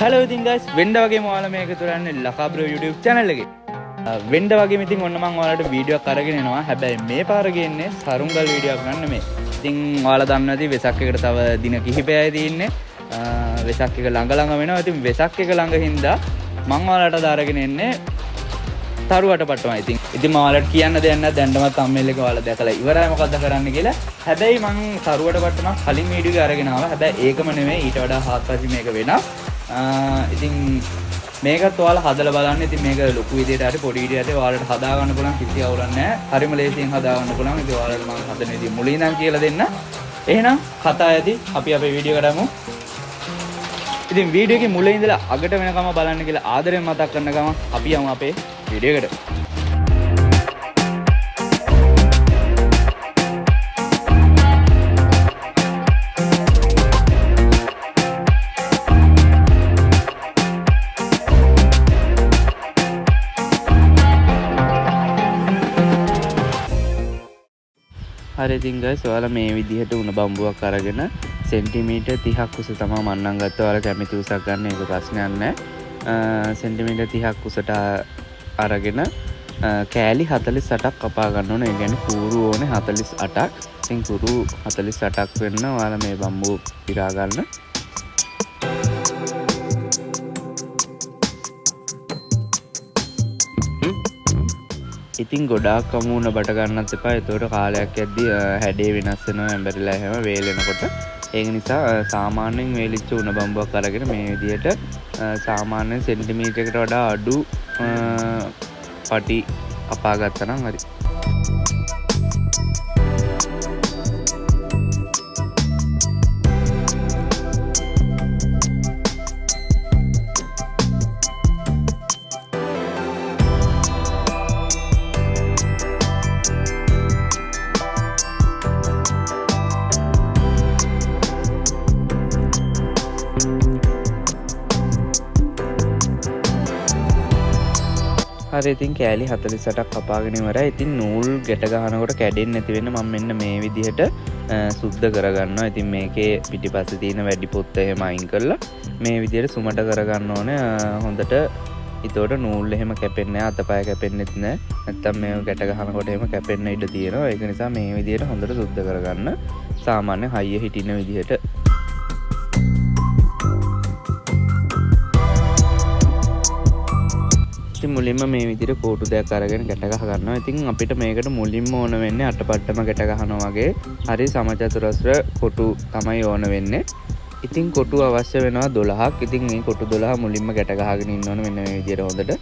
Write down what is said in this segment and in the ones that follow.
Hello ඉතින් guys වෙන්න වගේම ඔයාලා මේක තුරන්නේ ලකා බ්‍රෝ YouTube channel එකේ. වෙන්න වගේම ඉතින් ඔන්න මම ඔයාලට වීඩියෝ එකක් අරගෙන එනවා. හැබැයි මේ පාර ගේන්නේ සරුංගල් වීඩියෝ එකක් ගන්න නෙමෙයි. ඉතින් ඔයාලා දන්නවා ඇති වෙසක් එකට තව දින කිහිපයයි තියෙන්නේ. වෙසක් එක ළඟ වෙනවා. ඉතින් වෙසක් එක ළඟ හින්දා මම ඔයාලට අරගෙන එන්නේ තරුවට පට්ටමයි. ඉතින් මම ඔයාලට කියන්න දෙයක් නැහැ. දැන්ටමත් thumbnail එක ඔයාලා දැකලා ඉවරයි මොකද්ද කරන්න කියලා. හැබැයි මම තරුවට පට්ටම කලින් වීඩියෝ එක අරගෙන ආවා. හැබැයි ඒකම නෙමෙයි ඊට වඩා හාත්පසින් මේක වෙනස්. ඉතින් මේකත් ඔයාලා හදලා බලන්න. ඉතින් මේක ලොකු විදියට හරි පොඩි විදියට ඔයාලට හදා ගන්න පුළුවන් කිසි අවුලක් නැහැ. හරිම ලේසියෙන් හදා ගන්න පුළුවන්. ඉතින් ඔයාලට මම හදන විදිය මුලින් ඉඳන් කියලා දෙන්න. එහෙනම් කතා ඇති අපි අපේ වීඩියෝ එකට යමු. ඉතින් වීඩියෝ එකේ මුලින් ඉඳලා අගට වෙනකම බලන්න කියලා ආදරෙන් මතක් කරන ගමන් අපි යමු අපේ වීඩියෝ එකට. හරි ඉතින් guys ඔයාලා මේ විදිහට උණ බම්බුවක් අරගෙන සෙන්ටිමීටර් 30ක් උස තමයි මන්නම් ගත්තා. ඔයාලා කැමති උසක් ගන්න ඒක ප්‍රශ්නයක් නැහැ. සෙන්ටිමීටර් 30ක් උසට අරගෙන කෑලි 48ක් කපා ගන්න ඕනේ. ඒ කියන්නේ කූරු ඕනේ 48ක්. ඉතින් කූරු 48ක් වෙන්න ඔයාලා මේ බම්බු පිරා ගන්න. ඉතින් ගොඩාක් කමුණ බට ගන්නත් එපා. ඒතකොට කාලයක් යද්දී හැඩේ වෙනස් වෙනවා ඇඹරිලා හැම වේලෙනකොට. ඒක නිසා සාමාන්‍යයෙන් වේලිච්ච උණ බම්බුවක් අරගෙන මේ විදිහට සාමාන්‍යයෙන් සෙන්ටිමීටරයකට වඩා අඩු පටි කපා ගත්තා නම් හරි. හරි ඉතින් කෑලි 48ක් කපාගෙන ඉවරයි. ඉතින් නූල් ගැට ගන්නකොට කැඩෙන්නේ නැති වෙන්න මම මෙන්න මේ විදිහට සුද්ධ කරගන්නවා. ඉතින් මේකේ පිටිපස්සේ තියෙන වැඩි පොත්ත එහෙම අයින් කරලා මේ විදිහට සුමට කරගන්න ඕනේ හොඳට. ඒතකොට නූල් එහෙම කැපෙන්නේ නැහැ, අතපය කැපෙන්නෙත් නැහැ. නැත්තම් මේ ගැට ගන්නකොට එහෙම කැපෙන්න ඉඩ තියෙනවා. ඒක නිසා මේ විදිහට හොඳට සුද්ධ කරගන්න. සාමාන්‍ය හයිය හිටින විදිහට. ඉතින් මුලින්ම මේ විදිහට කෝටු දෙයක් අරගෙන ගැට ගහ ගන්නවා. ඉතින් අපිට මේකට මුලින්ම ඕන වෙන්නේ අටපට්ටම ගැට ගහනවා වගේ හරි සමචතුරස්‍ර කොටු තමයි ඕන වෙන්නේ. ඉතින් කොටු අවශ්‍ය වෙනවා 12ක්. ඉතින් මේ කොටු 12 මුලින්ම ගැට ගහගෙන ඉන්න ඕන මෙන්න මේ විදිහට හොඳට.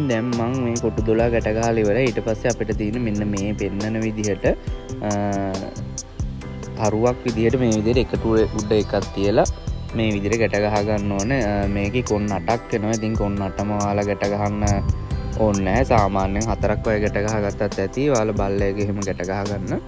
දැන් මම මේ කොටු 12 ගැට ගහලා ඉවරයි. ඊට පස්සේ අපිට තියෙන මෙන්න මේ පෙන්නන විදිහට තරුවක් විදිහට මේ විදිහට එකතු උඩ එකක් තියලා මේ විදිහට ගැට ගහ ගන්න ඕනේ. මේකේ කොන් 8ක් එනවා. ඉතින් කොන් 8ම ඔයාලා ගැට ගහන්න ඕනේ නැහැ. සාමාන්‍යයෙන් 4ක් වගේ ගැට ගහගත්තත් ඇති. ඔයාලා බල්ලයක එහෙම ගැට ගහ ගන්න.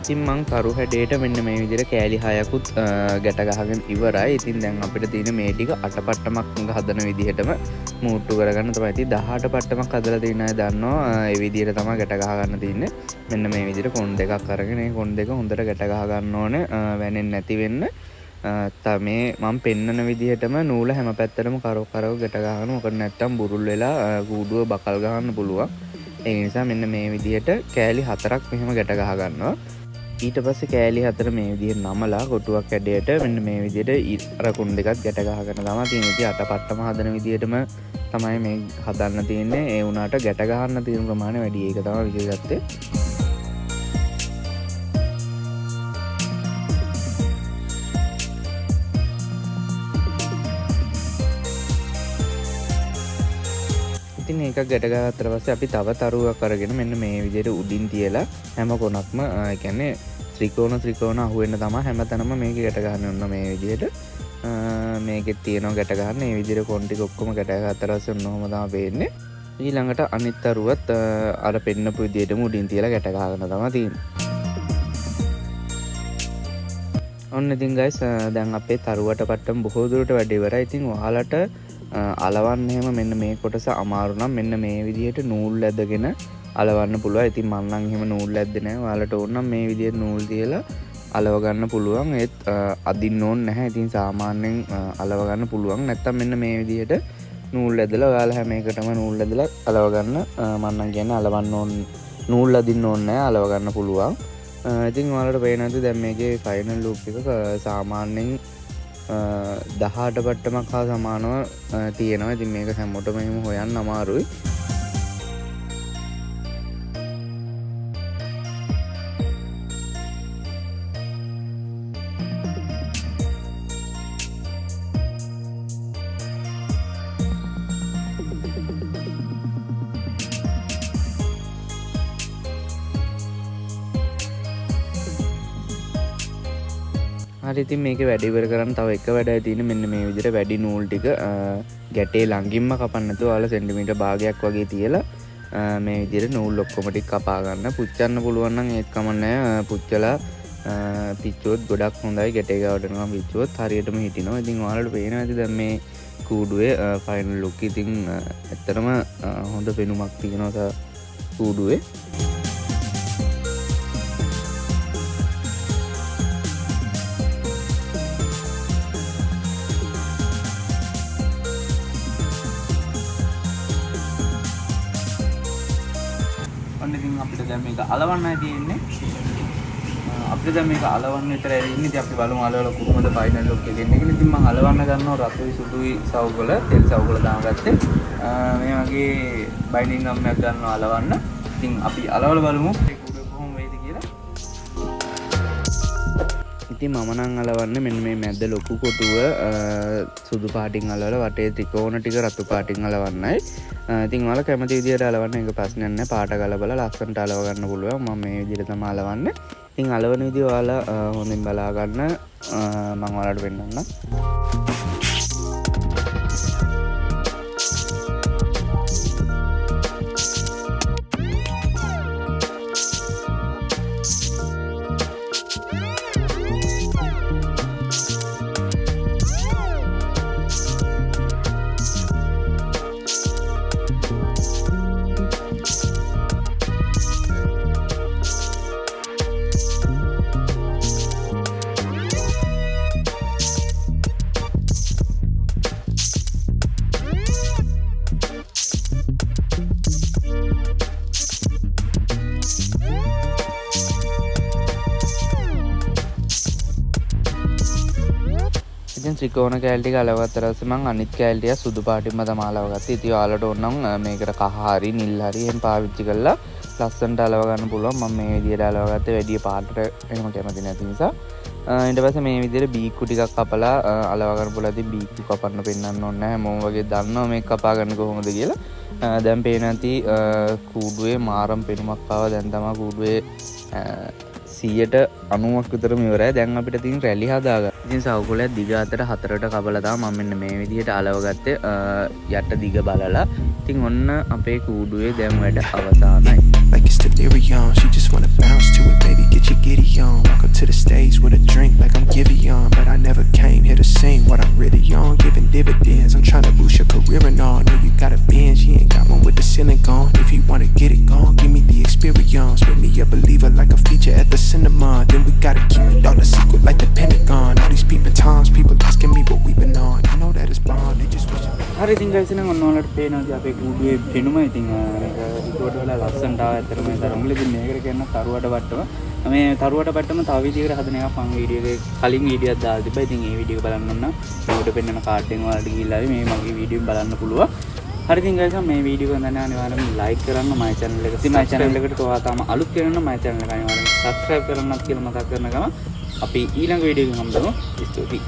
ඉතින් මං තරු හැඩයට මෙන්න මේ විදිහට කෑලි 6කුත් ගැට ගහගෙන ඉවරයි. ඉතින් දැන් අපිට තියෙන මේ ටික අටපට්ටමක් හදන විදිහටම මූට්ටු කරගන්න තමයි. ඉතින් 18 පට්ටමක් හදලා තියෙන අය දන්නවා ඒ විදිහට තමයි ගැට ගහ ගන්න තියෙන්නේ. මෙන්න මේ විදිහට කොන් දෙකක් අරගෙන මේ කොන් දෙක හොඳට ගැට ගහ ගන්න ඕනේ වැනෙන්නේ නැති වෙන්න. මේ මම පෙන්නන විදිහටම නූල හැම පැත්තටම කරව ගැට ගහනවා. මොකද නැත්තම් බුරුල් වෙලා කූඩුව බකල් ගහන්න පුළුවන්. ඒ නිසා මෙන්න මේ විදිහට කෑලි 4ක් මෙහෙම ගැට ගහ ගන්නවා. ඊට පස්සේ කෑලි 4 මේ විදිහට නමලා කොටුවක් ඇඩයට මෙන්න මේ විදිහට අර කුණු දෙකක් ගැට ගහගෙන තමයි තියෙන විදිහ අටපට්ටම හදන විදිහටම තමයි මේ හදන්න තියෙන්නේ. ඒ වුණාට ගැට ගහන්න තියෙන ප්‍රමාණය වැඩි. ඒක තමයි විශේෂත්වය. ඒකක් ගැට ගහත්තට පස්සේ අපි තව තරුවක් අරගෙන මෙන්න මේ විදිහට උඩින් තියලා හැම කොනක්ම ඒ කියන්නේ ත්‍රිකෝණ අහුවෙන්න තමයි හැමතැනම මේක ගැට ගන්න ඕන මේ විදිහට. මේකෙත් තියෙනවා ගැට ගන්න. මේ විදිහට කොන් ටික ඔක්කොම ගැට ගහත්තට පස්සේ ඔන්නෝම තමයි පේන්නේ. ඊළඟට අනිත් තරුවත් අර පෙන්නපු විදිහටම උඩින් තියලා ගැට ගහගෙන තමයි තියෙන්නේ. ඔන්න ඉතින් guys දැන් අපේ තරුවට පට්ටම බොහෝ දුරට වැඩ ඉවරයි. ඉතින් ඔයාලට අලවන්න එහෙම මෙන්න මේ කොටස අමාරු නම් මෙන්න මේ විදිහට නූල් ඇදගෙන අලවන්න පුළුවන්. ඉතින් මම නම් එහෙම නූල් ඇද්දේ නැහැ. ඔයාලට ඕන නම් මේ විදිහට නූල් තියලා අලව ගන්න පුළුවන්. ඒත් අදින්න ඕනේ නැහැ. ඉතින් සාමාන්‍යයෙන් අලව ගන්න පුළුවන්. නැත්තම් මෙන්න මේ විදිහට නූල් ඇදලා ඔයාලා හැම එකටම නූල් ඇදලා අලව ගන්න. මම නම් කියන්නේ අලවන්න ඕන නූල් අදින්න ඕනේ නැහැ. අලව ගන්න පුළුවන්. ඉතින් ඔයාලට පේනවාද දැන් මේකේ ෆයිනල් ලූප් එක සාමාන්‍යයෙන් 18 පට්ටමක් හා සමානව තියෙනවා. ඉතින් මේක හැමෝටම එහෙම හොයන්න අමාරුයි. හරි ඉතින් මේක වැඩ ඉවර කරන්න තව එක වැඩයි තියෙන්නේ. මෙන්න මේ විදිහට වැඩි නූල් ටික ගැටේ ළඟින්ම කපන්න නැතුව ඔයාලා සෙන්ටිමීටර් භාගයක් වගේ තියලා මේ විදිහට නූල් ඔක්කොම ටික කපා ගන්න. පුච්චන්න පුළුවන් නම් ඒත් කමන්නේ. පුච්චලා පිච්චුවොත් ගොඩක් හොඳයි. ගැටේ ගාවට නිකන් පිච්චුවොත් හරියටම හිටිනවා. ඉතින් ඔයාලට පේනවා ඇති දැන් මේ කූඩුවේ ෆයිනල් ලුක් ඉතින් ඇත්තටම හොඳ පෙනුමක් තියෙනවා කූඩුවේ. ඉතින් අපිට දැන් මේක අලවන්නයි තියෙන්නේ. අපිට දැන් මේක අලවන්න විතරයි ඉන්නේ. ඉතින් අපි බලමු අලවල කොහොමද ෆයිනල් ලුක් එක එන්නේ කියලා. ඉතින් මම අලවන්න ගන්නවා රතුයි සුදුයි සවුගල තෙල් සවුගල දාගත්තේ. මේ වගේ බයින්ඩින් ගම්මක් ගන්නවා අලවන්න. ඉතින් අපි අලවල බලමු ඒක කොහොම වෙයිද කියලා. ඉතින් මම නම් අලවන්නේ මෙන්න මේ මැද්ද ලොකු කොටුව සුදු පාටින් අලවලා වටේ ත්‍රිකෝණ ටික රතු පාටින් අලවන්නයි. ඉතින් ඔයාලා කැමති විදියට අලවන්න එක ප්‍රශ්නයක් නැහැ. පාට ගලබලා ලස්සනට අලව ගන්න පුළුවන්. මම මේ විදියට තමයි අලවන්නේ. ඉතින් අලවන විදිය ඔයාලා හොඳින් බලා ගන්න. මම ඔයාලට පෙන්නන්නම්. ඉතින් ත්‍රිකෝණ කෑලි ටික අලවගත්තට පස්සේ මම අනිත් කෑලි ටික සුදු පාටින්ම තමයි අලවගත්තේ. ඉතින් ඔයාලට ඕන නම් මේකට කහ හරි නිල් හරි එහෙම පාවිච්චි කරලා ලස්සනට අලව ගන්න පුළුවන්. මම මේ විදියට අලවගත්තේ වැඩි පාටට එහෙම කැමති නැති නිසා. ඊට පස්සේ මේ විදියට බීක්කු ටිකක් කපලා අලව ගන්න පුළුවන්. ඉතින් බීක්කු කපන්න පෙන්නන්න ඕනේ නැහැ. හැමෝම වගේ දන්නවා මේක කපා ගන්න කොහොමද කියලා. දැන් පේන ඇති කූඩුවේ මාරම් පෙනුමක් ආවා. දැන් තමයි කූඩුවේ 90ක් විතරම ඉවරයි. දැන් අපිට තියෙන රැලි හදාගන්න. ඉතින් සවුකුලයක් දිග අතට 4ට කපලා තමයි මම මෙන්න මේ විදිහට අලව ගත්තේ. යට දිග බලලා. ඉතින් ඔන්න අපේ කූඩුවේ දැන් වැඩ අවසానයි. Like it's delirium, she just wanna bounce to it, baby, get your giddy on. Walk up to the stage with a drink like I'm Giveon, but I never came here to sing what I'm really on, giving dividends. I'm trying to boost your career and all. Know you got a Benz, she ain't got one with the ceiling gone. If you wanna get it gone, give me the experience. Make me a believer like a feature at the cinema. Then we gotta keep it all a secret like the Pentagon. All these peeping times, people asking me what we've been on. I know that it's bond, they just wish. හරි ඉතින් guys නම් ඔන්න ඔයාලට පේනවා අපේ කූඩුවේ පෙනුම. ඉතින් මේක රිකෝඩ් වෙලා ලස්සනට ආවා. ඇත්තටම මේ තරම්ල ඉතින් මේකට කියන තරුවට පට්ටම. මේ තරුවට පට්ටම තව විදිහකට හදන එකක් මම වීඩියෝ එකේ කලින් වීඩියෝයක් දාලා තිබ්බා. ඉතින් මේ වීඩියෝ එක බලන්න ඕන නම් මේකට පෙන්නන කාඩ් එකෙන් ඔයාලට ගිහිල්ලා මේ මගේ වීඩියෝ බලන්න පුළුවන්. හරි ඉතින් guys මේ වීඩියෝ එක දැන් අනිවාර්යෙන්ම like කරන්න my channel එක. ඉතින් my channel එකට ඔයා තාම අලුත් කෙනෙක් නම් my channel එක අනිවාර්යෙන්ම subscribe කරන්නත් කියලා මතක් කරන ගමන් අපි ඊළඟ වීඩියෝ එකකින් හම්බෙමු. ස්තුතියි.